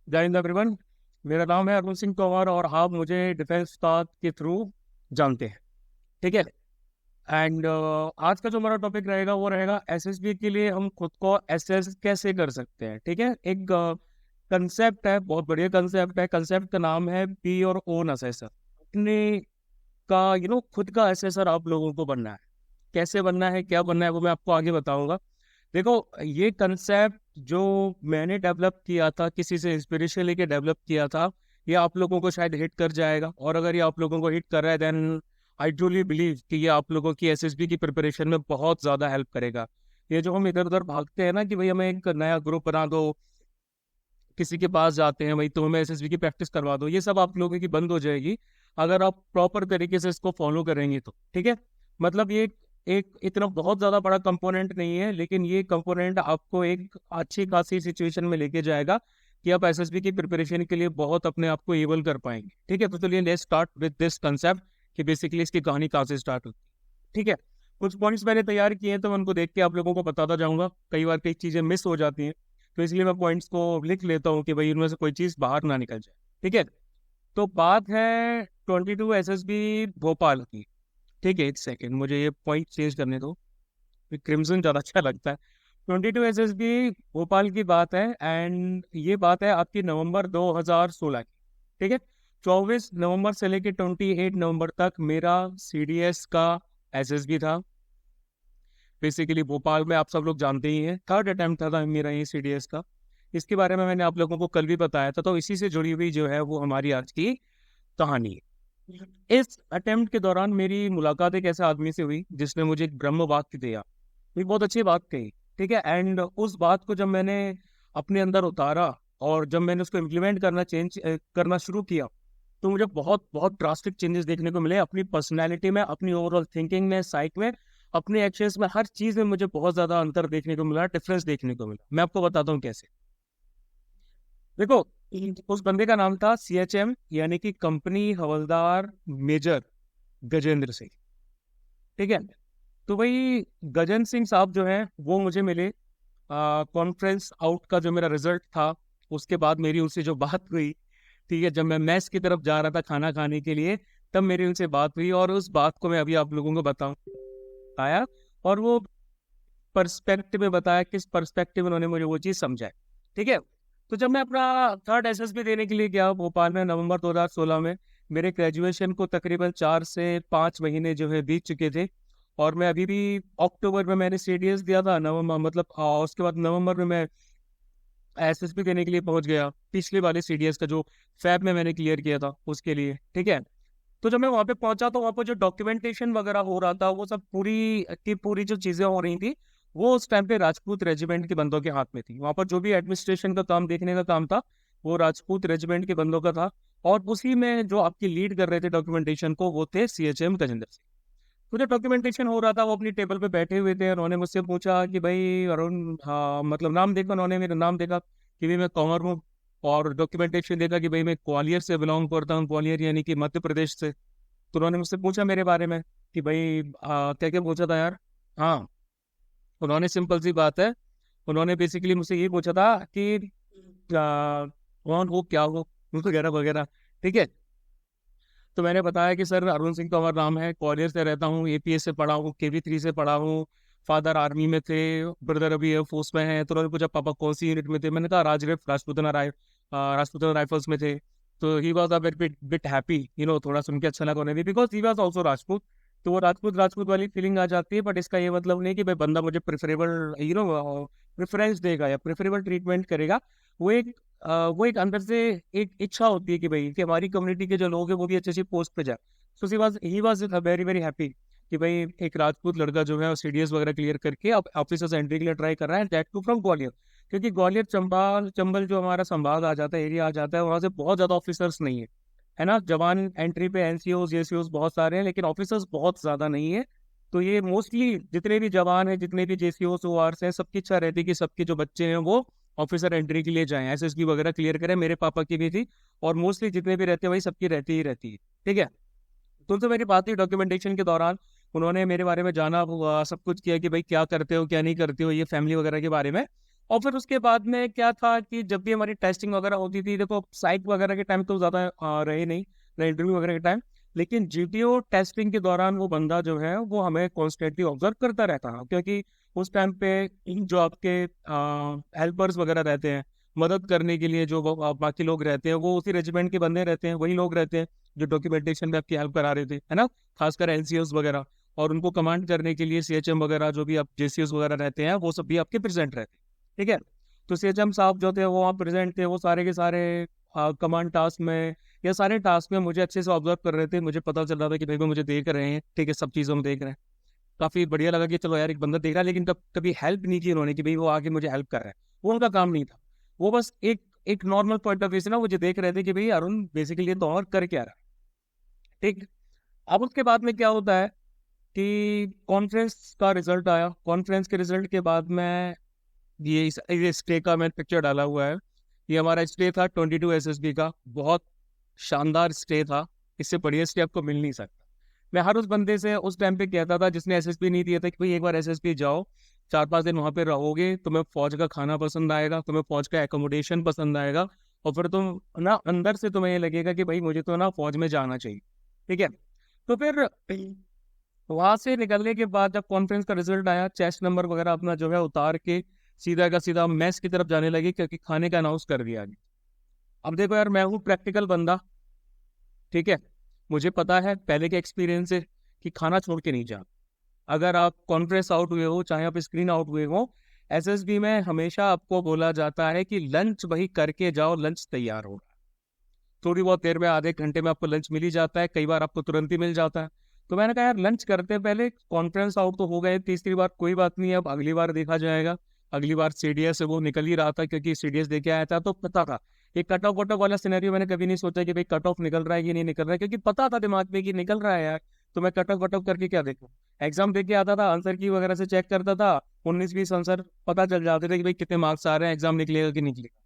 जय हिंद एवरीवन। मेरा नाम है अरुण सिंह तोमर और आप मुझे डिफेंस स्टाफ के थ्रू जानते हैं। ठीक है। एंड आज का जो हमारा टॉपिक रहेगा वो रहेगा एसएसबी के लिए हम खुद को एसेस कैसे कर सकते हैं। ठीक है। एक कंसेप्ट है, बहुत बढ़िया कंसेप्ट है। कंसेप्ट का नाम है बी योर ओन असेसर। अपने का खुद का एसेसर आप लोगों को बनना है। कैसे बनना है, क्या बनना है, वो मैं आपको आगे बताऊंगा। देखो, ये कंसेप्ट जो मैंने डेवलप किया था, किसी से इंस्पिरेशन लेके डेवलप किया था, ये आप लोगों को शायद हिट कर जाएगा। और अगर ये आप लोगों को हिट कर रहा है देन आई ट्रूली बिलीव कि ये आप लोगों की एसएसबी की प्रिपरेशन में बहुत ज़्यादा हेल्प करेगा। ये जो हम इधर उधर भागते हैं ना कि भाई हमें एक नया ग्रुप बना दो, किसी के पास जाते हैं भाई तो हमें एसएसबी की प्रैक्टिस करवा दो, ये सब आप लोगों की बंद हो जाएगी अगर आप प्रॉपर तरीके से इसको फॉलो करेंगे तो। ठीक है। मतलब ये एक इतना बहुत ज़्यादा बड़ा कंपोनेंट नहीं है, लेकिन ये कंपोनेंट आपको एक अच्छी खासी सिचुएशन में लेके जाएगा कि आप एसएसबी की प्रिपरेशन के लिए बहुत अपने आप को एबल कर पाएंगे। ठीक है। तो चलिए let's start with this concept कि बेसिकली इसकी कहानी कहाँ से स्टार्ट होती है। ठीक है। कुछ पॉइंट्स मैंने तैयार किए हैं तो मैं उनको देख के आप लोगों को बताता जाऊंगा। कई बार कई चीज़ें मिस हो जाती हैं तो इसलिए मैं पॉइंट्स को लिख लेता हूँ कि भाई इनमें से कोई चीज़ बाहर ना निकल जाए। ठीक है। तो बात है 22 एसएसबी भोपाल की। ठीक है, एक सेकेंड मुझे ये पॉइंट चेंज करने दो। क्रिम्सन ज़्यादा अच्छा लगता है। 22 एसएसबी भोपाल की बात है एंड ये बात है आपकी नवंबर 2016 की। ठीक है। 24 नवंबर से लेकर 28 नवंबर तक मेरा सीडीएस का एसएसबी था। बेसिकली भोपाल में आप सब लोग जानते ही हैं, थर्ड अटेम्प्ट था मेरा ये सीडीएस का। इसके बारे में मैंने आप लोगों को कल भी बताया था, तो इसी से जुड़ी हुई जो है वो हमारी आज की कहानी है। इस अटेम्प्ट के दौरान मेरी मुलाकात एक ऐसे आदमी से हुई जिसने मुझे एक ब्रह्म वाक्य दिया, एक बहुत अच्छी बात कही। ठीक है। एंड उस बात को जब मैंने अपने अंदर उतारा और जब मैंने उसको इम्प्लीमेंट करना शुरू किया तो मुझे बहुत बहुत ड्रास्टिक चेंजेस देखने को मिले अपनी पर्सनैलिटी में, अपनी ओवरऑल थिंकिंग में, साइक में, अपने एक्शंस में, हर चीज में मुझे बहुत ज्यादा अंतर देखने को मिला, डिफरेंस देखने को मिला। मैं आपको बताता हूँ कैसे। देखो, उस बंदे का नाम था सीएचएम यानी कि कंपनी हवलदार मेजर गजेंद्र सिंह। ठीक है। तो भाई गजेंद्र सिंह साहब जो है वो मुझे मिले कॉन्फ्रेंस आउट का जो मेरा रिजल्ट था उसके बाद मेरी उनसे जो बात हुई। ठीक है। जब मैं मैस की तरफ जा रहा था खाना खाने के लिए तब मेरी उनसे बात हुई और उस बात को मैं अभी आप लोगों को बताया और वो पर्सपेक्टिव में बताया, किस पर्सपेक्टिव में उन्होंने मुझे वो चीज़ समझाई। ठीक है। तो जब मैं अपना थर्ड एसएसबी देने के लिए गया भोपाल में नवंबर 2016 में, मेरे ग्रेजुएशन को तकरीबन 4 से 5 महीने जो है बीत चुके थे और मैं अभी भी अक्टूबर में मैंने सीडीएस दिया था, नवंबर मतलब उसके बाद नवंबर में मैं एसएसबी देने के लिए पहुंच गया, पिछले वाले सीडीएस का जो फैब में मैंने क्लियर किया था उसके लिए। ठीक है। तो जब मैं वहां पे पहुंचा तो वहां पर जो डॉक्यूमेंटेशन वगैरह हो रहा था वो सब पूरी की पूरी जो चीजें हो रही थी वो उस टाइम पे राजपूत रेजिमेंट के बंदों के हाथ में थी। वहां पर जो भी एडमिनिस्ट्रेशन का काम देखने का काम था वो राजपूत रेजिमेंट के बंदों का था और उसी में जो आपकी लीड कर रहे थे डॉक्यूमेंटेशन को वो थे सीएचएम गजेंद्र सिंह। तो जो डॉक्यूमेंटेशन हो रहा था वो अपनी टेबल पे बैठे हुए थे। उन्होंने मुझसे पूछा कि भाई अरुण, हाँ मतलब नाम देखा, उन्होंने मेरा नाम देखा कि भाई मैं कंवर हूँ और डॉक्यूमेंटेशन देखा कि भाई मैं ग्वालियर से बिलोंग करता हूँ, ग्वालियर यानी कि मध्य प्रदेश से। तो उन्होंने मुझसे पूछा मेरे बारे में कि भाई क्या क्या पूछा था यार। हाँ, उन्होंने सिंपल सी बात है, उन्होंने बेसिकली मुझसे ये पूछा था कि कौन हो, क्या हो, वगैरह वगैरह। ठीक है। तो मैंने बताया कि सर अरुण सिंह तो हमारा नाम है, ग्वालियर से रहता हूँ, एपीएस से पढ़ा हूँ, केवी 3 से पढ़ा हूँ, फादर आर्मी में थे, ब्रदर अभी एयरफोर्स में है। तो उन्होंने पूछा पापा कौन सी यूनिट में थे, मैंने कहा राजपूताना राइफल्स में थे। तो he was a bit bit happy, थोड़ा सुन के अच्छा लगा उन्हें भी, because he was also Rajput. तो वो राजपूत राजपूत वाली फीलिंग आ जाती है, बट इसका ये मतलब नहीं कि भाई बंदा मुझे प्रेफरेबल प्रेफरेंस देगा या प्रेफरेबल ट्रीटमेंट करेगा। वो एक अंदर से एक इच्छा होती है कि भाई कि हमारी कम्युनिटी के जो लोग हैं वो भी अच्छी अच्छी पोस्ट पे जाए। So he was very very happy कि भाई एक राजपूत लड़का जो है सीडीएस वगैरह क्लियर करके अब ऑफिसर्स एंट्री के लिए ट्राई कर रहा है, दैट टू फ्रॉम ग्वालियर। क्योंकि ग्वालियर चंबल जो हमारा संभाग आ जाता है, एरिया आ जाता है, वहाँ से बहुत ज्यादा ऑफिसर्स नहीं है, है ना। जवान एंट्री पे एनसीओज जेसीओज बहुत सारे हैं लेकिन ऑफिसर्स बहुत ज्यादा नहीं है। तो ये मोस्टली जितने भी जवान हैं, जितने भी जेसीओस ओआरस हैं, सबकी इच्छा रहती है कि सबके जो बच्चे हैं वो ऑफिसर एंट्री के लिए जाएं, एसएसबी वगैरह क्लियर करें। मेरे पापा की भी थी और मोस्टली जितने भी रहते हैं वही सबकी रहती ही ठीक है। तो उनसे मेरी बात हुई डॉक्यूमेंटेशन के दौरान, उन्होंने मेरे बारे में जाना सब कुछ किया कि भाई क्या करते हो क्या नहीं करते हो, ये फैमिली वगैरह के बारे में। और फिर उसके बाद में क्या था कि जब भी हमारी टेस्टिंग वगैरह होती थी, देखो साइट वगैरह के टाइम तो ज़्यादा रहे नहीं, इंटरव्यू वगैरह के टाइम, लेकिन जीटीओ टेस्टिंग के दौरान वो बंदा जो है वो हमें कॉन्स्टेंटली ऑब्जर्व करता रहता है, क्योंकि उस टाइम पे जो आपके हेल्पर्स वगैरह रहते हैं मदद करने के लिए, जो बाकी लोग रहते हैं वो उसी रेजिमेंट के बंदे रहते हैं, वही लोग रहते हैं जो डॉक्यूमेंटेशन में आपकी हेल्प करा रहे थे, है ना, खासकर एनसीओस वगैरह। और उनको कमांड करने के लिए सीएचएम वगैरह जो भी आप जेसीएस वगैरह रहते हैं वो सब भी आपके प्रेजेंट रहते हैं, ठीक है। तो सीएचएम साहब जो थे वो वहाँ प्रेजेंट थे, वो सारे के सारे कमांड टास्क में या सारे टास्क में मुझे अच्छे से ऑब्जर्व कर रहे थे, मुझे पता चल रहा था कि भाई वो मुझे देख रहे हैं, ठीक है, सब चीज़ों में देख रहे हैं। काफी बढ़िया लगा कि चलो यार एक बंदा देख रहा है, लेकिन कभी हेल्प नहीं की उन्होंने कि भाई वो आके मुझे हेल्प कर रहा है, वो उनका काम नहीं था। वो बस एक एक नॉर्मल पॉइंट ऑफ व्यू से ना मुझे देख रहे थे कि भाई अरुण बेसिकली तो और कर क्या रहा है, ठीक। अब उसके बाद में क्या होता है कि कॉन्फ्रेंस का रिजल्ट आया। कॉन्फ्रेंस के रिजल्ट के बाद में ये स्टे का मैंने पिक्चर डाला हुआ है, ये हमारा स्टे था 22 एसएसबी का, बहुत शानदार स्टे था, इससे बढ़िया स्टे आपको मिल नहीं सकता। मैं हर उस बंदे से उस टाइम पे कहता था जिसने एसएसबी नहीं दिया था कि भाई एक बार एसएसबी जाओ, 4-5 दिन वहां पे रहोगे, तुम्हें फौज का खाना पसंद आएगा, तुम्हें फौज का एकोमोडेशन पसंद आएगा, और फिर तुम ना अंदर से तुम्हें ये लगेगा कि भाई मुझे तो ना फौज में जाना चाहिए, ठीक है। तो फिर वहां से निकलने के बाद जब कॉन्फ्रेंस का रिजल्ट आया, चेस्ट नंबर वगैरह अपना जो है उतार के सीधा का सीधा मेस की तरफ जाने लगे, क्योंकि खाने का अनाउंस कर दिया गया। अब देखो यार, मैं हूँ प्रैक्टिकल बंदा, ठीक है, मुझे पता है पहले के एक्सपीरियंस से कि खाना छोड़ के नहीं जा। अगर आप कॉन्फ्रेंस आउट हुए हो, चाहे आप स्क्रीन आउट हुए हो, एसएसबी में हमेशा आपको बोला जाता है कि लंच वही करके जाओ, लंच तैयार होगा। थोड़ी बहुत देर में, आधे घंटे में आपको लंच मिल ही जाता है, कई बार आपको तुरंत ही मिल जाता है। तो मैंने कहा यार लंच करते हैं पहले, कॉन्फ्रेंस आउट तो हो गए, तीसरी बार कोई बात नहीं है, अब अगली बार देखा जाएगा। अगली बार सीडीएस से वो निकल ही रहा था, क्योंकि सीडीएस देके आया था तो पता था। ये कट ऑफ वट ऑफ वाला सिनेरियो मैंने कभी नहीं सोचा कि भाई कट ऑफ निकल रहा है कि नहीं निकल रहा है, क्योंकि पता था दिमाग में कि निकल रहा है यार, तो मैं कट ऑफ वट ऑफ करके क्या देखूं। एग्जाम देके आता था, आंसर की वगैरह से चेक करता था, 19-20 आंसर पता चल जाते थे कि भाई कितने मार्क्स आ रहे हैं, एग्जाम निकलेगा कि निकलेगा।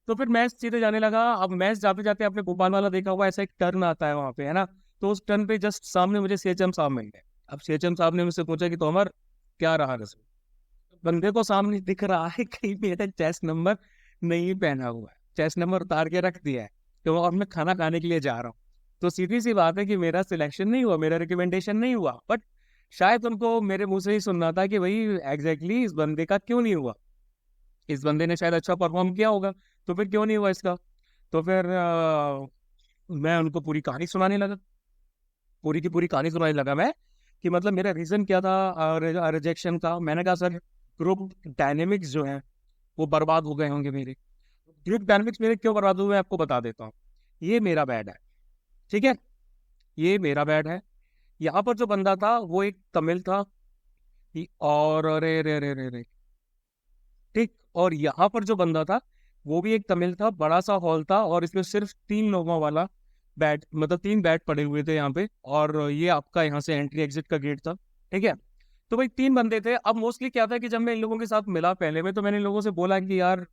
तो फिर मैच सीधे जाने लगा। अब मैच जाते जाते आपने भोपाल वाला देखा हुआ, ऐसा एक टर्न आता है वहां पे, है ना। तो उस टर्न पे जस्ट सामने मुझे सीएचएम साहब मिल गए। अब सीएचएम साहब ने मुझसे पूछा कि तोमर क्या रहा रिजल्ट। बंदे को सामने दिख रहा है कहीं मेरा चेस्ट नंबर नहीं पहना हुआ है, चेस्ट नंबर उतार के रख दिया है, तो और मैं खाना खाने के लिए जा रहा हूँ। तो सीधी सी बात है कि मेरा सिलेक्शन नहीं हुआ, मेरा रिकमेंडेशन नहीं हुआ, बट शायद उनको मेरे मुंह से ही सुनना था कि भाई एग्जैक्टली इस बंदे का क्यों नहीं हुआ, इस बंदे ने शायद अच्छा परफॉर्म किया होगा, तो फिर क्यों नहीं हुआ इसका। तो फिर मैं उनको पूरी कहानी सुनाने लगा, पूरी की पूरी कहानी सुनाने लगा मैं, कि मतलब मेरा रीजन क्या था रिजेक्शन का। मैंने कहा सर, ग्रुप डायनेमिक्स जो है वो बर्बाद हो गए होंगे मेरे। ग्रुप डायनेमिक्स मेरे क्यों बर्बाद हुए मैं आपको बता देता हूँ। ये मेरा बैड है, ठीक है, ये मेरा बैड है। यहाँ पर जो बंदा था वो एक तमिल था, और अरे रे रे रे रे, ठीक, और यहाँ पर जो बंदा था वो भी एक तमिल था। बड़ा सा हॉल था और इसमें सिर्फ 3 लोगों वाला बेड, मतलब 3 बेड पड़े हुए थे यहाँ पे, और ये आपका यहाँ से एंट्री एग्जिट का गेट था, ठीक है। तो भाई 3 बंदे थे। अब मोस्टली क्या था कि जब मैं इन लोगों के साथ मिला पहले में, तो मैंने इन लोगों से बोला कि यार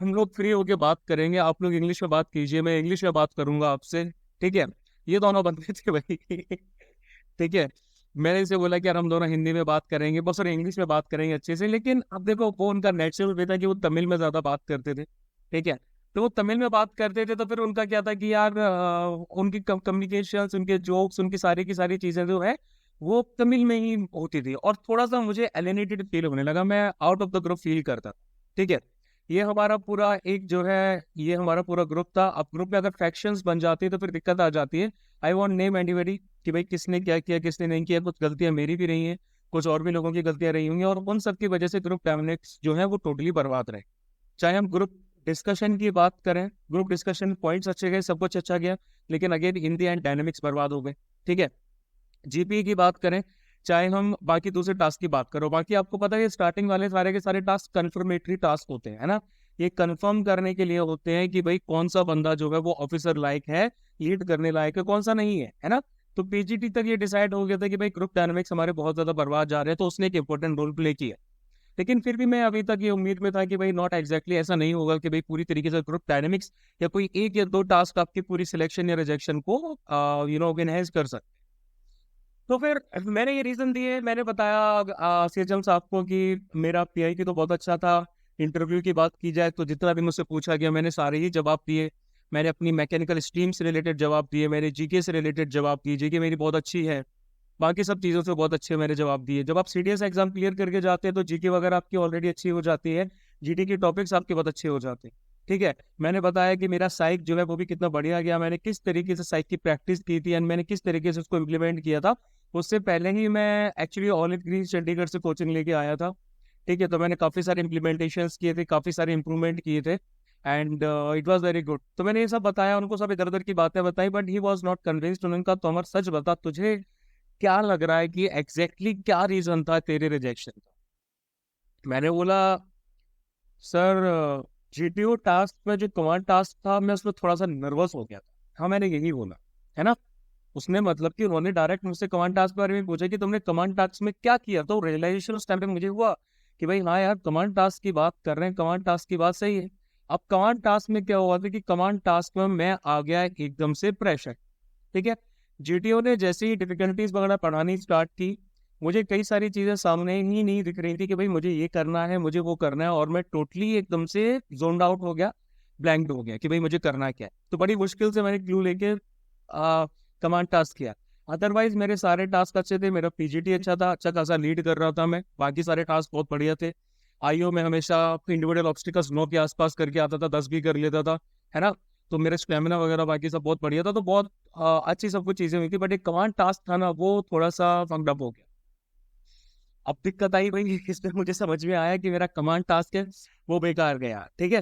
हम लोग फ्री होके बात करेंगे, आप लोग इंग्लिश में बात कीजिए, मैं इंग्लिश में बात करूंगा आपसे, ठीक है। ये दोनों बंदे थे भाई ठीक है। मैंने इसे बोला कि यार हम दोनों हिंदी में बात करेंगे बस, और इंग्लिश में बात करेंगे अच्छे से, लेकिन अब देखो वो उनका नेचुरल वे था कि वो तमिल में ज्यादा बात करते थे, ठीक है। तो वो तमिल में बात करते थे, तो फिर उनका क्या था कि यार उनकी कम्युनिकेशन, उनके जोक्स, उनकी सारी की सारी चीजें जो है वो तमिल में ही होती थी, और थोड़ा सा मुझे एलिनेटेड फील होने लगा, मैं out of the group feel करता, ठीक है। ये हमारा पूरा एक जो है, ये हमारा पूरा ग्रुप था। अब ग्रुप में अगर फैक्शंस बन जाती है तो फिर दिक्कत आ जाती है। आई वॉन्ट नेम एनीबडी कि भाई किसने क्या किया किसने नहीं किया, कुछ गलतियां मेरी भी रही हैं, कुछ और भी लोगों की गलतियां रही होंगी, और उन सब की वजह से ग्रुप डायनेमिक्स जो है वो टोटली बर्बाद रहे। चाहे हम ग्रुप डिस्कशन की बात करें, ग्रुप डिस्कशन पॉइंट्स अच्छे गए, सब कुछ अच्छा गया, लेकिन again in the and dynamics बर्बाद हो गए, ठीक है। जीपी की बात करें, चाहे हम बाकी दूसरे टास्क की बात करो, बाकी आपको पता है स्टार्टिंग वाले सारे के सारे टास्क कंफर्मेटरी टास्क होते हैं, है ना। ये कंफर्म करने के लिए होते हैं कि भाई कौन सा बंदा जो है वो ऑफिसर लायक है, लीड करने लायक है, कौन सा नहीं है ना। तो पीजीटी तक ये डिसाइड हो गया था कि भाई ग्रुप डायनामिक्स हमारे बहुत ज्यादा बर्बाद जा रहे हैं, तो उसने एक इंपॉर्टेंट रोल प्ले किया। लेकिन फिर भी मैं अभी तक ये उम्मीद में था कि भाई नॉट एग्जैक्टली ऐसा नहीं होगा कि भाई पूरी तरीके से ग्रुप डायनामिक्स या कोई एक या दो टास्क आपकी पूरी सिलेक्शन या रिजेक्शन को एनहेंस कर सकते। तो फिर मैंने ये रीजन दिए, मैंने बताया सीएचएम साहब को कि मेरा पीआई की तो बहुत अच्छा था। इंटरव्यू की बात की जाए तो जितना भी मुझसे पूछा गया मैंने सारे ही जवाब दिए। मैंने अपनी मैकेनिकल स्ट्रीम से रिलेटेड जवाब दिए, मैंने जीके से रिलेटेड जवाब दिए, जीके मेरी बहुत अच्छी है, बाकी सब चीज़ों से बहुत अच्छे मैंने जवाब दिए। जब आप सीडीएस एग्जाम क्लियर करके जाते हैं तो जीके वगैरह आपकी ऑलरेडी अच्छी हो जाती है, जीटी के टॉपिक्स आपके बहुत अच्छे हो जाते हैं। ठीक है, मैंने बताया कि मेरा साइक जो है वो भी कितना बढ़िया गया, मैंने किस तरीके से साइक की प्रैक्टिस की थी एंड मैंने किस तरीके से उसको इम्प्लीमेंट किया था। उससे पहले ही मैं एक्चुअली ऑलिव ग्रीन चंडीगढ़ से कोचिंग लेके आया था। ठीक है, तो मैंने काफ़ी सारे इम्प्लीमेंटेशंस किए थे, काफ़ी सारे इंप्रूवमेंट किए थे and it was very good. तो मैंने ये सब बताया उनको, सब इधर उधर की बातें बताई, but he was not convinced. उन्होंने कहा तो अमर सच बता, तुझे क्या लग रहा है कि एग्जैक्टली क्या रीजन था तेरे रिजेक्शन का? मैंने बोला सर, जीटीओ टास्क में जो कमांड टास्क था मैं उसमें थोड़ा सा नर्वस हो गया था। हाँ, मैंने यही बोला है ना। उसने मतलब कि उन्होंने डायरेक्ट मुझसे कमांड टास्क के बारे में पूछा कि तुमने कमांड टास्क में क्या किया, तो रियलाइजेशन उस टाइम पे मुझे हुआ कि भाई हाँ यार, कमांड टास्क की बात कर रहे हैं, कमांड टास्क की बात सही है। अब कमांड टास्क में क्या हुआ था कि कमांड टास्क में मैं आ गया एकदम से प्रेशर। ठीक है, जीटीओ ने जैसे ही डिफिकल्टीज वगैरह पढ़ानी स्टार्ट की, मुझे कई सारी चीजें सामने ही नहीं दिख रही थी कि भाई मुझे ये करना है, मुझे वो करना है, और मैं टोटली एकदम से जोन्ड आउट हो गया, ब्लैंक हो गया कि भाई मुझे करना क्या है। तो बड़ी मुश्किल से मैंने क्लू लेके कमांड टास्क किया। अदरवाइज मेरे सारे टास्क अच्छे थे, मेरा पीजीटी अच्छा था, अच्छा खासा लीड कर रहा था मैं, बाकी सारे टास्क बहुत बढ़िया थे। आईओ में हमेशा इंडिविजुअल ऑब्स्टिकल्स 9 के आसपास करके आता था, 10 भी कर लेता था, है ना। तो मेरा स्टेमिना वगैरह बाकी सब बहुत बढ़िया था, तो बहुत अच्छी सब कुछ चीजें हुई थी। बट एक कमांड टास्क था ना, वो थोड़ा सा फंक्ड अप हो गया। अब दिक्कत आई भाई, इसमें मुझे समझ में आया कि मेरा कमांड टास्क है वो बेकार गया। ठीक है,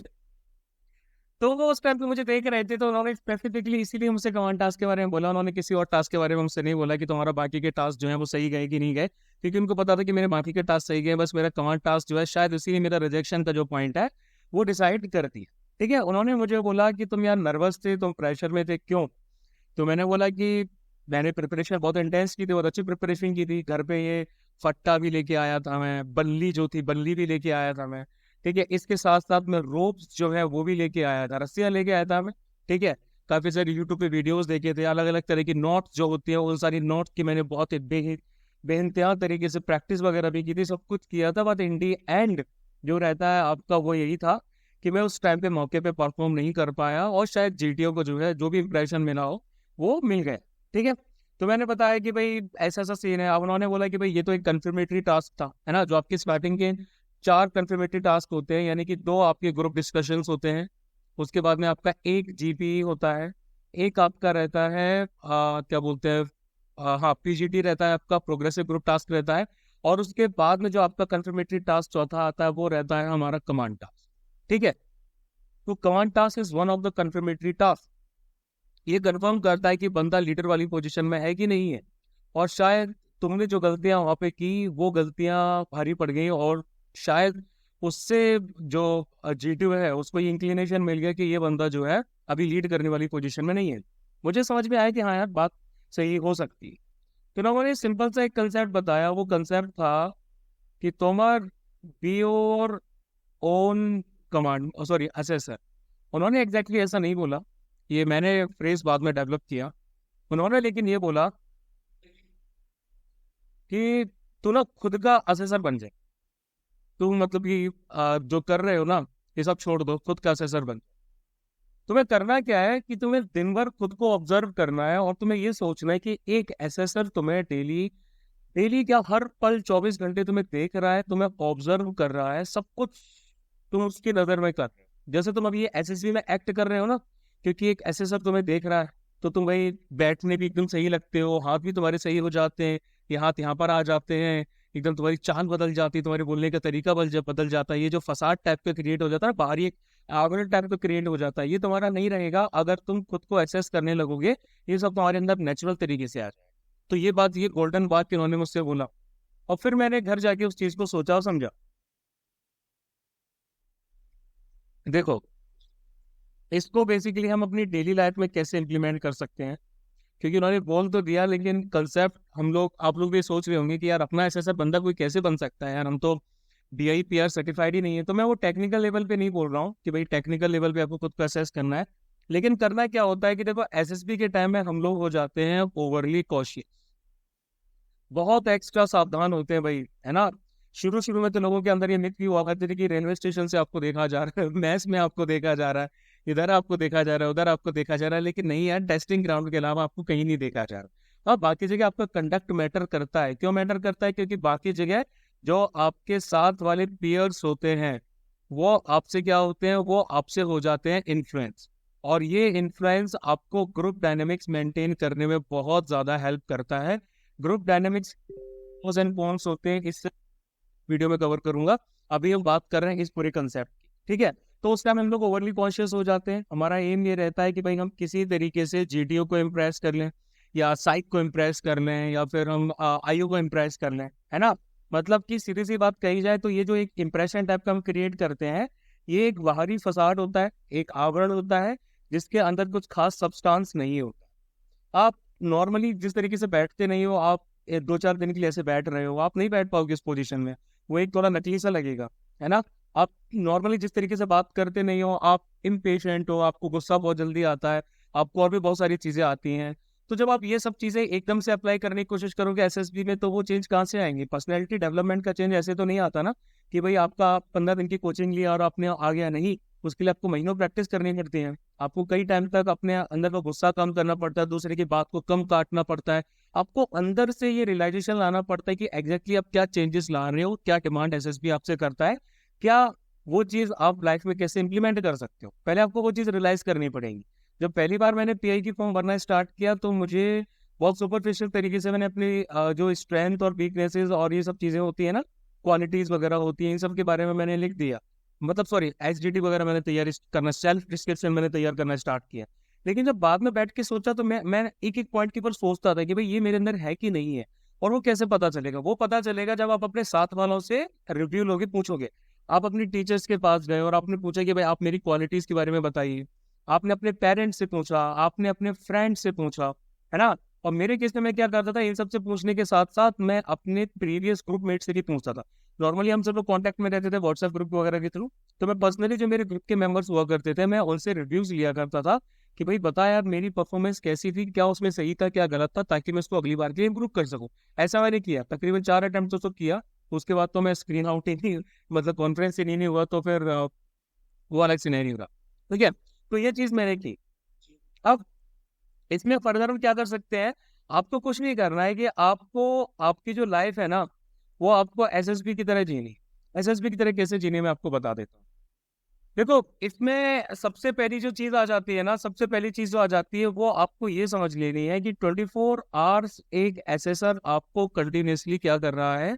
तो वो उस टाइम पे मुझे देख रहे थे, तो उन्होंने स्पेसिफिकली इसीलिए मुझसे कमांड टास्क के बारे में बोला, उन्होंने किसी और टास्क के बारे में मुझसे नहीं बोला कि तुम्हारा बाकी के टास्क जो है वो सही गए कि नहीं गए, क्योंकि उनको पता था कि मेरे बाकी के टास्क सही गए, बस मेरा कमांड टास्क जो है शायद इसीलिए मेरा रिजेक्शन का जो पॉइंट है वो डिसाइड करती है। ठीक है, उन्होंने मुझे बोला कि तुम यार नर्वस थे, तुम प्रेशर में थे, क्यों? तो मैंने बोला कि मैंने प्रिपरेशन बहुत इंटेंस की थी, बहुत अच्छी प्रिपरेशन की थी, घर पे ये फट्टा भी लेके आया था मैं, बल्ली जो थी बल्ली भी लेके आया था मैं। ठीक है, इसके साथ साथ मैं रोप्स जो है वो भी लेके आया था, रस्सियां लेके आया था मैं। ठीक है, काफी सारे यूट्यूब पे वीडियोस देखे थे, अलग अलग तरह की नोट्स जो होती है उन सारी नोट्स की मैंने बहुत ही बेइंतहा तरीके से प्रैक्टिस वगैरह भी की थी, सब कुछ किया था। बट इन दी एंड जो रहता है आपका वो यही था कि मैं उस टाइम पे मौके पे परफॉर्म नहीं कर पाया, और शायद जीटीओ को जो है जो भी इंप्रेशन मिला हो वो मिल गए। ठीक है, तो मैंने बताया कि भाई ऐसा ऐसा सीन है। अब उन्होंने बोला कि भाई ये तो एक कंफर्मेटरी टास्क था, है ना, जो आपकी स्टार्टिंग के 4 कंफर्मेटरी टास्क होते हैं, यानी कि 2 आपके ग्रुप डिस्कशंस होते हैं, उसके बाद में आपका एक जीपी होता है, एक आपका रहता है क्या बोलते हैं, हाँ पीजीटी रहता है, आपका प्रोग्रेसिव ग्रुप टास्क रहता है, और उसके बाद में जो आपका कंफर्मेटरी टास्क चौथा आता है वो रहता है हमारा कमांड टास्क। ठीक है, तो command task is one of the confirmatory task. ये कंफर्म करता है कि बंदा लीडर वाली पोजीशन में है कि नहीं है, और शायद तुमने जो गलतियां वहां पे की वो गलतियां भारी पड़ गई, और शायद उससे जो जीटीओ है उसको ये इंक्लिनेशन मिल गया कि ये बंदा जो है अभी लीड करने वाली पोजीशन में नहीं है। मुझे समझ में आया कि हाँ यार, बात सही हो सकती है। तो ना उन्होंने सिंपल सा एक कंसेप्ट बताया, वो कंसेप्ट था कि Tomar be your own command, sorry assessor. उन्होंने एग्जैक्टली ऐसा नहीं बोला, ये मैंने फ्रेज बाद में डेवलप किया। उन्होंने लेकिन ये बोला कि तू ना खुद का असेसर बन जाए, तू मतलब कि जो कर रहे हो ना ये सब छोड़ दो, खुद का असेसर बन। तुम्हें करना क्या है कि तुम्हें दिन भर खुद को ऑब्जर्व करना है, और तुम्हें ये सोचना है कि एक असेसर तुम्हें डेली डेली क्या हर पल 24 घंटे तुम्हें देख रहा है, तुम्हें ऑब्जर्व कर रहा है, सब कुछ तुम उसकी नजर में कर रहे हो। जैसे तुम अभी ये एसएसबी में एक्ट कर रहे हो ना, क्योंकि एक असेसर तुम्हें देख रहा है, तो तुम भाई बैठने भी एकदम सही लगते हो, हाथ भी तुम्हारे सही हो जाते हैं, ये हाथ यहाँ पर आ जाते हैं, एकदम तुम्हारी चाल बदल जाती है, तुम्हारे बोलने का तरीका बदल जाता है, ये जो फसाद टाइप का क्रिएट हो जाता है ना, बाहरी एक आर्गुमेंट टाइप का क्रिएट हो जाता है, ये तुम्हारा नहीं रहेगा अगर तुम खुद को एसेस करने लगोगे। ये सब तुम्हारे अंदर नेचुरल तरीके से आ जाए। तो ये बात, ये गोल्डन बात इन्होंने मुझसे बोला, और फिर मैंने घर जाके उस चीज को सोचा और समझा। देखो, इसको बेसिकली हम अपनी डेली लाइफ में कैसे इम्प्लीमेंट कर सकते हैं, क्योंकि उन्होंने बोल तो दिया, लेकिन कंसेप्ट हम लोग, आप लोग भी सोच रहे होंगे कि यार अपना ऐसा ऐसा बंदा कोई कैसे बन सकता है यार, हम तो बीआईपीआर सर्टिफाइड ही नहीं है। तो मैं वो टेक्निकल लेवल पे नहीं बोल रहा हूँ कि भाई टेक्निकल लेवल पे आपको खुद को असेस करना है, लेकिन करना क्या होता है कि देखो एसएसबी के टाइम में हम लोग हो जाते हैं ओवरली कॉशियस। बहुत एक्स्ट्रा सावधान होते हैं भाई, है ना। शुरू शुरू में तो लोगों के अंदर ये मिथ भी हुआ करती थी कि रेलवे स्टेशन से आपको देखा जा रहा है, मैस में आपको देखा जा रहा है, इधर आपको देखा जा रहा है, उधर आपको देखा जा रहा है, लेकिन नहीं यार, टेस्टिंग ग्राउंड के अलावा आपको कहीं नहीं देखा जा रहा। हाँ, बाकी जगह आपका कंडक्ट मैटर करता है। क्यों मैटर करता है? क्योंकि बाकी जगह जो आपके साथ वाले पीयर्स होते हैं वो आपसे क्या होते हैं, वो आपसे हो जाते हैं इन्फ्लुएंस। और ये इन्फ्लुएंस आपको ग्रुप डायनेमिक्स मेंटेन करने में बहुत ज्यादा हेल्प करता है। Group dynamics pros and cons होते हैं, इस वीडियो में कवर करूंगा। अभी हम बात कर रहे हैं इस पूरे कंसेप्ट की, ठीक है। तो उस टाइम हम लोग ओवरली कॉन्शियस हो जाते हैं। हमारा एम ये रहता है कि भाई हम किसी तरीके से जीटीओ को इम्प्रेस कर लें, या साइक को इम्प्रेस कर लें, या फिर हम आईओ को इम्प्रेस कर लें, है ना। मतलब कि सीधी सी बात कही जाए तो ये जो एक इम्प्रेशन टाइप का हम क्रिएट करते हैं, ये एक बाहरी फसाड होता है, एक आवरण होता है, जिसके अंदर कुछ खास सब्सटेंस नहीं होता। आप नॉर्मली जिस तरीके से बैठते नहीं हो, आप 2-4 दिन के लिए ऐसे बैठ रहे हो, आप नहीं बैठ पाओगे इस पोजीशन में, वो एक थोड़ा नकली सा लगेगा, है ना। आप नॉर्मली जिस तरीके से बात करते नहीं हो, आप इम्पेशेंट हो, आपको गुस्सा बहुत जल्दी आता है, आपको और भी बहुत सारी चीजें आती हैं। तो जब आप ये सब चीजें एकदम से अप्लाई करने की कोशिश करोगे एसएसबी में, तो वो चेंज कहाँ से आएंगे? पर्सनैलिटी डेवलपमेंट का चेंज ऐसे तो नहीं आता ना, कि भाई आपका 15 दिन की कोचिंग लिया और आपने आ गया, नहीं। उसके लिए आपको महीनों प्रैक्टिस करनी पड़ती है। आपको कई टाइम तक अपने अंदर का गुस्सा कम करना पड़ता है, दूसरे की बात को कम काटना पड़ता है। आपको अंदर से ये रियलाइजेशन लाना पड़ता है कि एग्जैक्टली आप क्या चेंजेस ला रहे हो, क्या डिमांड एसएसबी आपसे करता है, क्या वो चीज आप लाइफ में कैसे इंप्लीमेंट कर सकते हो। पहले आपको वो चीज रियलाइज करनी पड़ेगी। जब पहली बार मैंने पीआई की फॉर्म भरना स्टार्ट किया, तो मुझे बहुत सुपरफिशियल तरीके से मैंने अपनी जो स्ट्रेंथ और वीकनेसेस और ये सब चीजें होती है ना, क्वालिटीज वगैरह होती हैं, इन सब के बारे में मैंने लिख दिया। मतलब सॉरी, एचडीटी वगैरह मैंने तैयार करना, सेल्फ डिस्क्रिप्शन मैंने तैयार करना स्टार्ट किया। लेकिन जब बाद में बैठ के सोचा, तो मैं एक एक पॉइंट के ऊपर सोचता था कि भाई ये मेरे अंदर है कि नहीं है। और वो कैसे पता चलेगा? वो पता चलेगा जब आप अपने साथ वालों से रिव्यू लोगे, पूछोगे। आप अपनी टीचर्स के पास गए और आपने पूछा कि भाई आप मेरी क्वालिटीज के बारे में बताइए। आपने अपने पेरेंट्स से पूछा, आपने अपने फ्रेंड से पूछा, है ना। और मेरे केस में मैं क्या करता था, इन सबसे पूछने के साथ साथ मैं अपने प्रीवियस ग्रुप मेट से भी पूछता था। नॉर्मली हम सब लोग कांटेक्ट में रहते थे व्हाट्सएप ग्रुप वगैरह के थ्रू। तो मैं पर्सनली जो मेरे ग्रुप के मेंबर्स हुआ करते थे, मैं उनसे रिव्यूज लिया करता था कि भाई बता यार, मेरी परफॉर्मेंस कैसी थी, क्या उसमें सही था, क्या गलत था, ताकि मैं उसको अगली बार के लिए इम्प्रूव कर सकूं। ऐसा मैंने किया, तकरीबन 4 अटेम्प्ट तो किया। उसके बाद तो मैं स्क्रीन आउट ही नहीं, मतलब कॉन्फ्रेंस ही नहीं हुआ, तो फिर वो अलग सिनेरियो रहा। ठीक है, तो ये चीज मैंने की। अब इसमें फर्दर हम क्या कर सकते हैं? आपको कुछ नहीं करना है, कि आपको आपकी जो लाइफ है ना, वो आपको एसएसबी की तरह जीनी। एसएसबी की तरह कैसे जीने, मैं आपको बता देता हूँ। देखो, इसमें सबसे पहली जो चीज आ जाती है ना, सबसे पहली चीज जो आ जाती है, वो आपको ये समझ लेनी है कि 24 आवर्स एक एसेसर आपको कंटिन्यूसली क्या कर रहा है,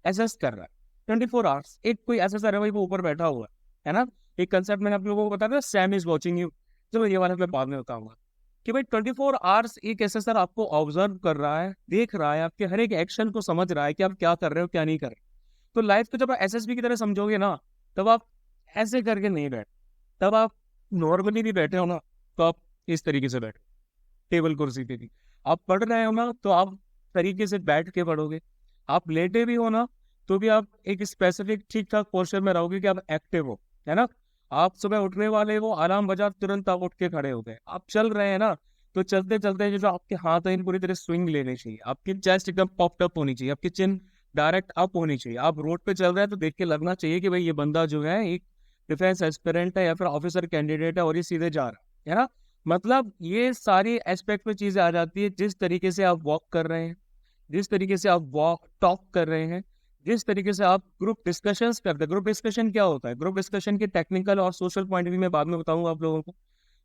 एसेस कर रहा है। 24 आवर्स एक कोई एसेसर है भाई, वो ऊपर बैठा हुआ है ना। एक कंसेप्ट मैंने आप लोगों को बताया था, सैम इज वॉचिंग यू। चलो ये वाला मैं बाद में बताऊंगा, कि भाई 24 आवर्स एक एसेसर आपको ऑब्जर्व कर रहा है, देख रहा है, आपके हर एक एक्शन को समझ रहा है कि आप क्या कर रहे हो, क्या नहीं कर रहे। तो लाइफ को जब आप एसएसबी की तरह समझोगे ना, तब आप ऐसे करके नहीं बैठ, तब आप नॉर्मली भी बैठे हो ना, तो आप इस तरीके से बैठो, टेबल कुर्सी पे भी। आप पढ़ रहे हो ना, तो आप तरीके से बैठ के पढ़ोगे। आप लेटे भी हो ना, तो भी आप एक स्पेसिफिक ठीक ठाक पोस्चर में रहोगे, कि आप एक्टिव हो, है ना। आप सुबह उठने वाले हो, अलार्म बजा, तुरंत आप उठ के खड़े हो गए। आप चल रहे हैं ना, तो चलते चलते जो आपके हाथ है, इन पूरी तरह स्विंग लेने चाहिए, आपकी चेस्ट एकदम पॉप्ड अप होनी चाहिए, आपकी चिन डायरेक्ट अप होनी चाहिए। आप रोड पे चल रहे हैं तो देख के लगना चाहिए कि भाई ये बंदा जो है एक डिफेंस एस्पिरेंट है, या फिर ऑफिसर कैंडिडेट है, और ये सीधे जा रहा है ना। मतलब ये सारी एस्पेक्ट में चीजें आ जाती है, जिस तरीके से आप वॉक कर रहे हैं, जिस तरीके से आप वॉक टॉक कर रहे हैं, जिस तरीके से आप ग्रुप डिस्कशंस करते हैं। ग्रुप डिस्कशन क्या होता है? ग्रुप डिस्कशन के टेक्निकल और सोशल पॉइंट भी मैं बाद में बताऊंगा आप लोगों को।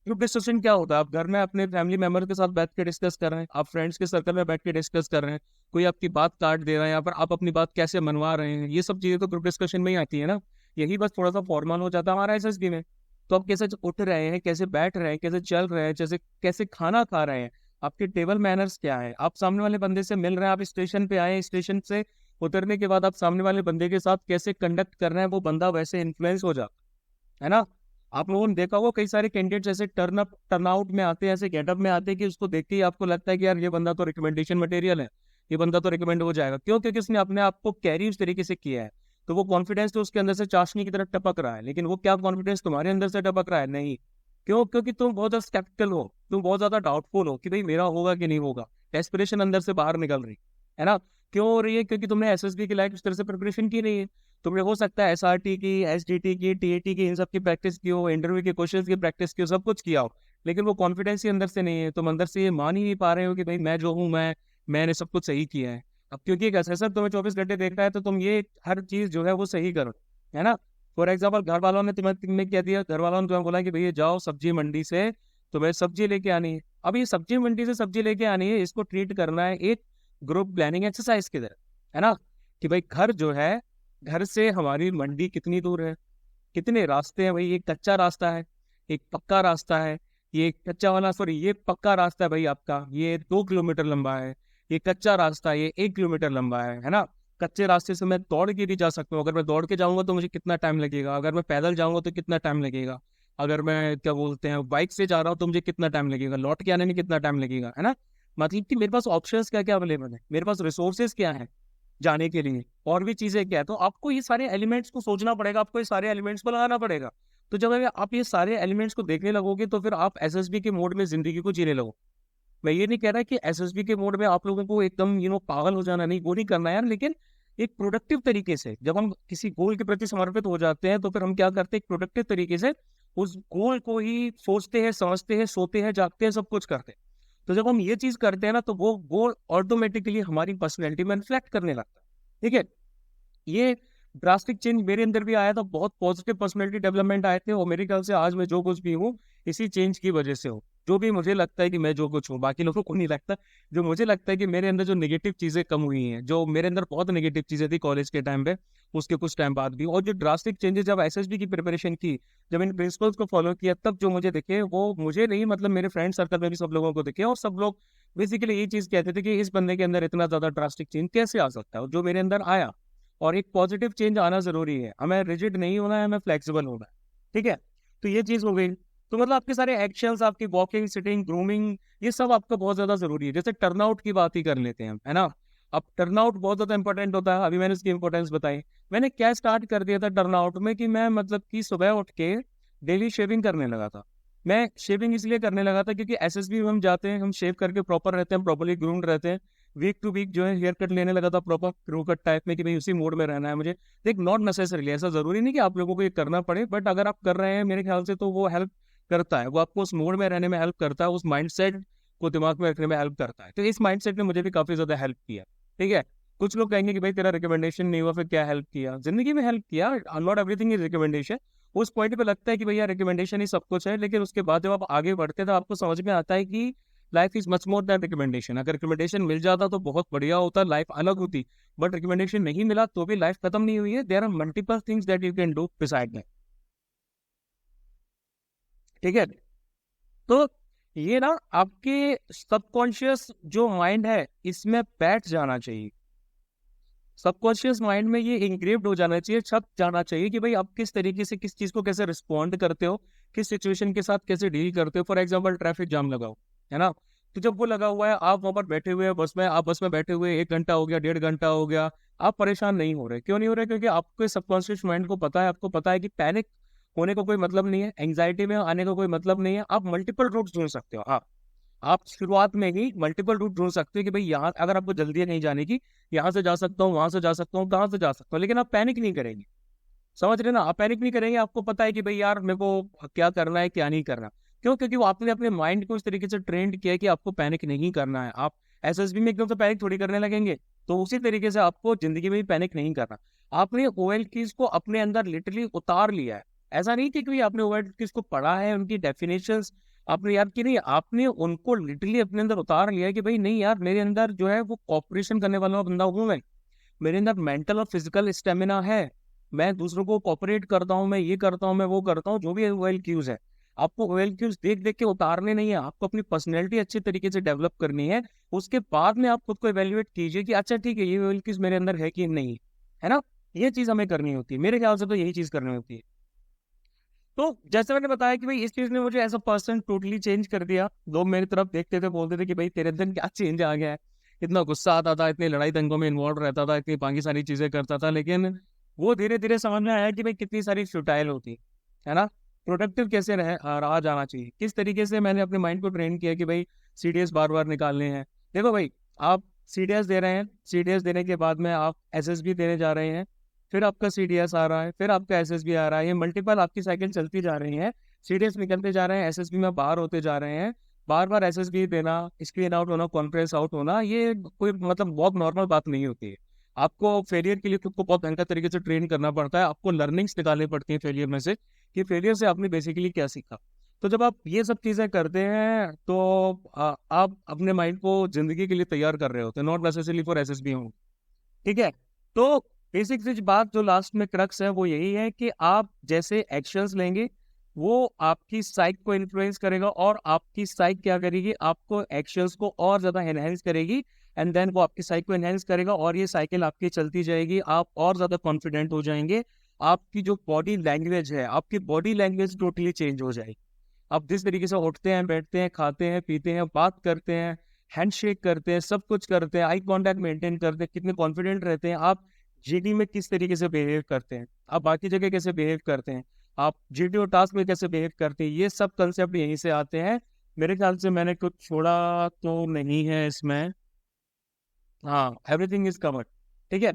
ग्रुप डिस्कशन क्या होता है? आप घर में अपने फैमिली मेंबर के साथ बैठ के डिस्कस कर रहे हैं, आप फ्रेंड्स के सर्कल में बैठ के डिस्कस कर रहे हैं, कोई आपकी बात काट दे रहा है, या फिर आप अपनी बात कैसे मनवा रहे हैं, ये सब चीजें तो ग्रुप डिस्कशन में ही आती है ना। यही बस थोड़ा सा फॉर्मल हो जाता है हमारा एसएसबी में। तो आप कैसे उठ रहे हैं, कैसे बैठ रहे हैं, कैसे चल रहे हैं, जैसे कैसे खाना खा रहे हैं, आपके टेबल मैनर्स क्या है, आप सामने वाले बंदे से मिल रहे हैं, आप स्टेशन पे आए, स्टेशन से उतरने के बाद आप सामने वाले बंदे के साथ कैसे कंडक्ट कर रहे हैं, वो बंदा वैसे इन्फ्लुएंस हो जाता है ना। आप लोगों ने देखा होगा कई सारे कैंडिडेट्स ऐसे टर्न आउट में आते हैं, ऐसे गेटअप में आते हैं, कि उसको देख के ही आपको लगता है कि यार ये बंदा तो रिकमेंडेशन मटेरियल है, ये बंदा तो रिकमेंड हो जाएगा। क्यों? क्योंकि उसने अपने आप को कैरी उस तरीके से किया है। तो वो कॉन्फिडेंस तो उसके अंदर से चाशनी की तरफ टपक रहा है, लेकिन वो क्या कॉन्फिडेंस तुम्हारे अंदर से टपक रहा है? नहीं। क्यों? क्योंकि तुम बहुत ज्यादा स्केप्टिकल हो, तुम बहुत ज्यादा डाउटफुल हो कि भाई मेरा होगा कि नहीं होगा, डेस्पिरेशन अंदर से बाहर निकल रही है ना। क्यों हो रही है? क्योंकि तुमने एसएसबी की लाइक उस तरह से प्रिपरेशन की नहीं है। तुमने हो सकता है एसआरटी की, एसडीटी की, टीएटी की, इन सब की प्रैक्टिस की हो, इंटरव्यू के क्वेश्चंस की प्रैक्टिस की हो, सब कुछ किया हो, लेकिन वो कॉन्फिडेंस ही अंदर से नहीं है। तुम अंदर से ये मान ही नहीं पा रहे हो कि भाई मैं जो हूँ, मैंने सब कुछ सही किया है। अब क्योंकि एक असेसर तुम्हें 24 घंटे देख रहा है, तो तुम ये हर चीज जो है वो सही करो, है ना। फॉर एग्जाम्पल, घर वालों ने तुम्हें क्या दिया? घर वालों ने तुम्हें बोला कि भैया जाओ सब्जी मंडी से तुम्हें सब्जी लेके आनी है। अब ये सब्जी मंडी से सब्जी लेके आनी है, इसको ट्रीट करना है एक ग्रुप प्लानिंग एक्सरसाइज की तरह, है ना। कि भाई घर जो है, घर से हमारी मंडी कितनी दूर है, कितने रास्ते हैं भाई। एक कच्चा रास्ता है, एक पक्का रास्ता है। ये कच्चा वाला, सॉरी, ये पक्का रास्ता है भाई आपका, ये 2 किलोमीटर लंबा है। ये कच्चा रास्ता है, ये 1 किलोमीटर लंबा है ना। कच्चे रास्ते से मैं दौड़ के भी जा सकता हूँ। अगर मैं दौड़ के जाऊंगा तो मुझे कितना टाइम लगेगा, अगर मैं पैदल जाऊंगा तो कितना टाइम लगेगा, अगर मैं क्या बोलते हैं बाइक से जा रहा हूँ तो मुझे कितना टाइम लगेगा, लौट के आने में कितना टाइम लगेगा, है ना। मतलब कि मेरे पास ऑप्शंस क्या क्या अवेलेबल है, मेरे पास रिसोर्सेज क्या है जाने के लिए, और भी चीजें क्या है। तो आपको ये सारे एलिमेंट्स को सोचना पड़ेगा, आपको ये सारे एलिमेंट्स को लगाना पड़ेगा। तो जब अगर आप ये सारे एलिमेंट्स को देखने लगोगे तो फिर आप एसएसबी के मोड में जिंदगी को जीने लगो। मैं ये नहीं कह रहा कि एसएसबी के मोड में आप लोगों को एकदम पागल हो जाना, नहीं, वो नहीं करना यार। लेकिन एक प्रोडक्टिव तरीके से जब हम किसी गोल के प्रति समर्पित हो जाते हैं तो फिर हम क्या करते हैं, एक प्रोडक्टिव तरीके से उस गोल को ही सोचते हैं, समझते हैं, सोते हैं, जागते हैं, सब कुछ करते हैं। तो जब हम ये चीज करते हैं ना, तो वो गोल ऑटोमेटिकली हमारी पर्सनैलिटी में रिफ्लेक्ट करने लगता है। ठीक है। ये ड्रास्टिक चेंज मेरे अंदर भी आया था, बहुत पॉजिटिव पर्सनैलिटी डेवलपमेंट आए थे, और मेरे ख्याल से आज मैं जो कुछ भी हूँ इसी चेंज की वजह से हूँ। जो भी मुझे लगता है कि मैं जो कुछ हूँ, बाकी लोगों को नहीं लगता। जो मुझे लगता है कि मेरे अंदर जो नेगेटिव चीजें कम हुई हैं, जो मेरे अंदर बहुत नेगेटिव चीजें थी कॉलेज के टाइम पे, उसके कुछ टाइम बाद भी, और जो ड्रास्टिक चेंजेस जब एसएसबी की प्रिपरेशन की, जब इन प्रिंसिपल्स को फॉलो किया, तब जो मुझे दिखे, वो मुझे नहीं, मतलब मेरे फ्रेंड सर्कल में भी सब लोगों को दिखे, और सब लोग बेसिकली ये चीज कहते थे कि इस बंदे के अंदर इतना ज्यादा ड्रास्टिक चेंज कैसे आ सकता है, और जो मेरे अंदर आया। और एक पॉजिटिव चेंज आना जरूरी है, हमें रिजिड नहीं होना है, हमें फ्लेक्सिबल होना है। ठीक है। तो ये चीज हो गई। तो मतलब आपके सारे एक्शंस, आपकी वॉकिंग, सिटिंग, ग्रूमिंग, ये सब आपका बहुत ज्यादा जरूरी है। जैसे टर्नआउट की बात ही कर लेते हैं हम, है ना। अब टर्नआउट बहुत ज्यादा इंपॉर्टेंट होता है। अभी मैंने इसकी इंपॉर्टेंस बताई। मैंने क्या स्टार्ट कर दिया था टर्नआउट में, कि मैं मतलब कि सुबह उठ के डेली शेविंग करने लगा था। मैं शेविंग इसलिए करने लगा था क्योंकि एसएसबी में हम जाते हैं, हम शेव करके प्रॉपर रहते हैं, प्रॉपरली ग्रूम्ड रहते हैं। वीक टू वीक जो है हेयर कट लेने लगा था प्रॉपर क्रू कट टाइप में, कि भाई उसी मोड में रहना है मुझे। देख, नॉट नेसेसरीली, ऐसा जरूरी नहीं कि आप लोगों को ये करना पड़े, बट अगर आप कर रहे हैं मेरे ख्याल से तो वो हेल्प करता है, वो आपको उस मोड में रहने में हेल्प करता है, उस माइंडसेट को दिमाग में रखने में हेल्प करता है। तो इस माइंडसेट ने मुझे भी काफी ज्यादा हेल्प किया। ठीक है। कुछ लोग कहेंगे कि भाई तेरा रिकमेंडेशन नहीं हुआ, फिर क्या हेल्प किया? जिंदगी में हेल्प किया, नॉट एवरीथिंग इज रिकमेंडेशन। उस पॉइंट पे लगता है कि भैया रिकमेंडेशन ही सब कुछ है, लेकिन उसके बाद जब आप आगे बढ़ते हैं तो आपको समझ में आता है कि life is much more than recommendation. अगर रिकमेंडेशन मिल जाता तो बहुत बढ़िया होता, लाइफ अलग होती। बट रिकमेंडेशन नहीं मिला तो भी लाइफ खत्म नहीं हुई है। There are multiple things that you can do beside that. ठीक है। तो ये ना आपके सबकॉन्शियस जो माइंड है इसमें बैठ जाना चाहिए। सबकॉन्शियस माइंड में ये इंग्रेव्ड हो जाना चाहिए, छप जाना चाहिए कि भाई आप किस तरीके से किस चीज को कैसे रिस्पॉन्ड करते हो, किस सिचुएशन के साथ कैसे डील करते हो। फॉर एग्जाम्पल, ट्रैफिक जाम लगाओ, है ना। तो जब वो लगा हुआ है, आप वहां पर बैठे हुए हैं बस में, आप बस में बैठे हुए 1 घंटा हो गया, 1.5 घंटा हो गया, आप परेशान नहीं हो रहे। क्यों नहीं हो रहे? क्योंकि आपके सबकॉन्शियस माइंड को पता है, आपको पता है कि पैनिक होने का कोई मतलब नहीं है, एंग्जाइटी में आने का कोई मतलब नहीं है। आप मल्टीपल रूट्स ढूंढ सकते हो। हाँ, आप शुरुआत में ही मल्टीपल रूट ढूंढ सकते हो कि भाई यहाँ अगर आपको जल्दी है नहीं जाने की, यहाँ से जा सकता हूँ, वहां से जा सकता हूँ, कहाँ से जा सकता हूँ, लेकिन आप पैनिक नहीं करेंगे। समझ रहे ना? आप पैनिक नहीं करेंगे। आपको पता है कि भाई यार मेरे को क्या करना है, क्या नहीं करना। क्यों? क्योंकि वो आपने अपने माइंड को इस तरीके से ट्रेंड किया है कि आपको पैनिक नहीं करना है। आप एसएसबी में एकदम से पैनिक थोड़ी करने लगेंगे। तो उसी तरीके से आपको जिंदगी में भी पैनिक नहीं करना। आपने ओएल कीज को अपने अंदर लिटरली उतार लिया है। ऐसा नहीं कि कोई आपने ओएल कीज को पढ़ा है, उनकी डेफिनेशंस आपने याद की नहीं, आपने उनको लिटरली अपने अंदर उतार लिया है कि भाई नहीं यार, मेरे अंदर जो है वो कॉपरेशन करने वाला बंदा हूँ मैं। मेरे अंदर मेंटल और फिजिकल स्टेमिना है, मैं दूसरों को कॉपरेट करता हूँ, मैं ये करता हूँ, मैं वो करता हूँ, जो भी ओएल क्यूज है। आपको ओएल क्यूज देख देख के उतारने नहीं है, आपको अपनी पर्सनैलिटी अच्छी तरीके से डेवलप करनी है। उसके बाद में आप खुद को इवेल्युएट कीजिए कि अच्छा ठीक है, ये ओएल क्यूज मेरे अंदर है कि नहीं, है ना। ये चीज हमें करनी होती है, मेरे ख्याल से तो यही चीज करनी होती है। तो जैसे मैंने बताया कि भाई इस चीज ने मुझे as a person totally change कर दिया। लोग मेरी तरफ देखते थे, बोलते थे कि भाई तेरे अंदर क्या चेंज आ गया है, इतना गुस्सा आता था, इतनी लड़ाई दंगों में इन्वॉल्व रहता था, इतनी बाकी सारी चीजें करता था। लेकिन वो धीरे धीरे समझ में आया कि भाई कितनी सारी फ्यूटाइल होती है ना। प्रोडक्टिव रहा जाना चाहिए, किस तरीके से मैंने अपने माइंड को ट्रेन किया कि भाई सीडीएस बार बार निकालने हैं, देखो भाई, आप CDS दे रहे हैं, CDS देने के बाद में आप SSB देने जा रहे हैं, फिर आपका CDS आ रहा है, फिर आपका SSB आ रहा है, ये मल्टीपल आपकी साइकिल चलती जा रही है। CDS निकलते जा रहे हैं, SSB में बाहर होते जा रहे हैं, बार बार SSB देना, स्क्रीन आउट होना, कॉन्फ्रेंस आउट होना, ये कोई मतलब बहुत नॉर्मल बात नहीं होती है। आपको फेलियर के लिए खुद को बहुत बेहतर तरीके से ट्रेन करना पड़ता है, आपको लर्निंग्स निकालनी पड़ती है फेलियर में से, कि फेलियर से आपने बेसिकली क्या सीखा। तो जब आप ये सब चीजें करते हैं तो आप अपने माइंड को जिंदगी के लिए तैयार कर रहे होते हैं, नॉट नेसेसरली फॉर SSB हों। ठीक है। तो बेसिक सी बात जो लास्ट में क्रक्स है वो यही है कि आप जैसे एक्शंस लेंगे वो आपकी साइक को इन्फ्लुएंस करेगा, और आपकी साइक क्या करेगी, आपको एक्शंस को और ज्यादा एनहेंस करेगी, एंड देन वो आपकी साइक को एनहेंस करेगा, और ये साइकिल आपकी चलती जाएगी, आप और ज्यादा कॉन्फिडेंट हो जाएंगे। आपकी जो बॉडी लैंग्वेज है, आपकी बॉडी लैंग्वेज टोटली चेंज हो जाएगी। आप जिस तरीके से उठते हैं, बैठते हैं, खाते हैं, पीते हैं, बात करते हैं, हैंडशेक करते हैं, सब कुछ करते हैं, आई कांटेक्ट मेंटेन करते हैं, कितने कॉन्फिडेंट रहते हैं आप, GD में किस तरीके से बिहेव करते हैं, आप बाकी जगह कैसे बिहेव करते हैं, आप GD और टास्क में कैसे बिहेव करते हैं, ये सब कंसेप्ट यहीं से आते हैं। मेरे ख्याल से मैंने कुछ छोड़ा तो नहीं है इसमें। हाँ, एवरीथिंग इज कवर्ड। ठीक है।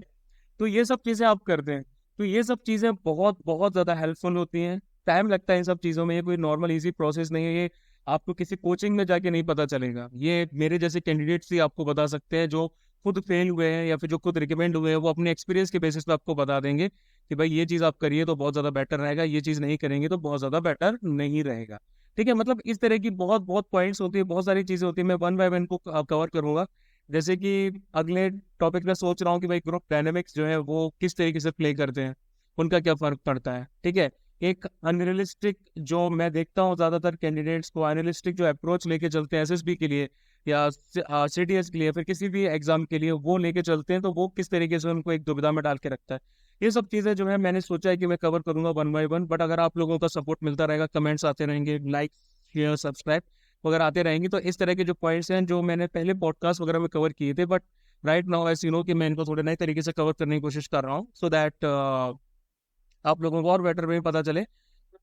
तो ये सब चीजें आप करते हैं, तो ये सब चीजें बहुत बहुत ज्यादा हेल्पफुल होती हैं। टाइम लगता है इन सब चीजों में, ये कोई नॉर्मल इजी प्रोसेस नहीं है, ये आपको किसी कोचिंग में जाके नहीं पता चलेगा। ये मेरे जैसे कैंडिडेट्स ही आपको बता सकते हैं, जो खुद फेल हुए हैं या फिर जो खुद रिकमेंड हुए हैं, वो अपने एक्सपीरियंस के बेसिस पे आपको बता देंगे कि भाई ये चीज आप करिए तो बहुत ज्यादा बेटर रहेगा, ये चीज नहीं करेंगे तो बहुत ज्यादा बेटर नहीं रहेगा। ठीक है। मतलब इस तरह की बहुत बहुत पॉइंट्स होती है, बहुत सारी चीजें होती है, मैं वन बाय वन को कवर करूंगा। जैसे कि अगले टॉपिक में सोच रहा हूँ कि भाई ग्रुप डायनेमिक्स जो है वो किस तरीके से प्ले करते हैं, उनका क्या फर्क पड़ता है। ठीक है। एक अनरियलिस्टिक, जो मैं देखता हूँ ज्यादातर कैंडिडेट्स को, अनरियलिस्टिक जो अप्रोच लेके चलते हैं SSB के लिए या CDS के लिए, फिर किसी भी एग्जाम के लिए वो लेके चलते हैं, तो वो किस तरीके से उनको एक दुविधा में डाल के रखता है। ये सब चीजें जो है मैंने सोचा है कि मैं कवर करूंगा वन बाय वन, बट अगर आप लोगों का सपोर्ट मिलता रहेगा, कमेंट्स आते रहेंगे, लाइक शेयर सब्सक्राइब वगैरह आते रहेंगे, तो इस तरह के जो पॉइंट्स हैं जो मैंने पहले पॉडकास्ट वगैरह में कवर किए थे, but right now as you know कि मैं इनको थोड़े नए तरीके से कवर करने की कोशिश कर रहा हूँ, सो दैट आप लोगों को और बेटर वे पता चले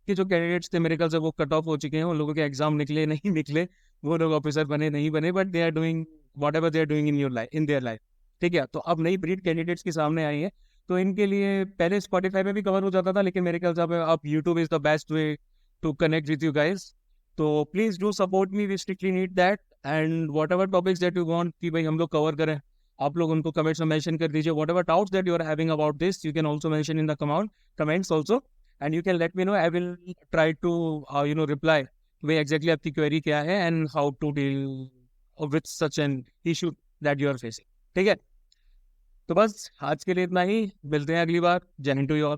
कि जो कैंडिडेट्स थे मेरे ख्याल से वो कट ऑफ हो चुके हैं, उन लोगों के एग्जाम निकले नहीं निकले, वो लोग ऑफिसर बने नहीं बने, but they are doing whatever they are doing in your life, in their life. ठीक है। तो अब नई ब्रीड कैंडिडेट्स के सामने आई है, तो इनके लिए पहले Spotify पे भी कवर हो जाता था, लेकिन मेरे ख्याल से अब YouTube is the best way to connect with you guys. तो please do support me, we strictly need that, and whatever topics that you want कि भाई हम लोग कवर करें, आप लोग उनको कमेंट्स में मेंशन कर दीजिए। Whatever doubts that you are having about this, you can also mention in the comments also, and you can let me know. I will try to reply भाई exactly आपकी query क्या है and how to deal with such an issue that you are facing। ठीक है। तो बस आज के लिए इतना ही, मिलते हैं अगली बार। जय हिंद टू यू ऑल।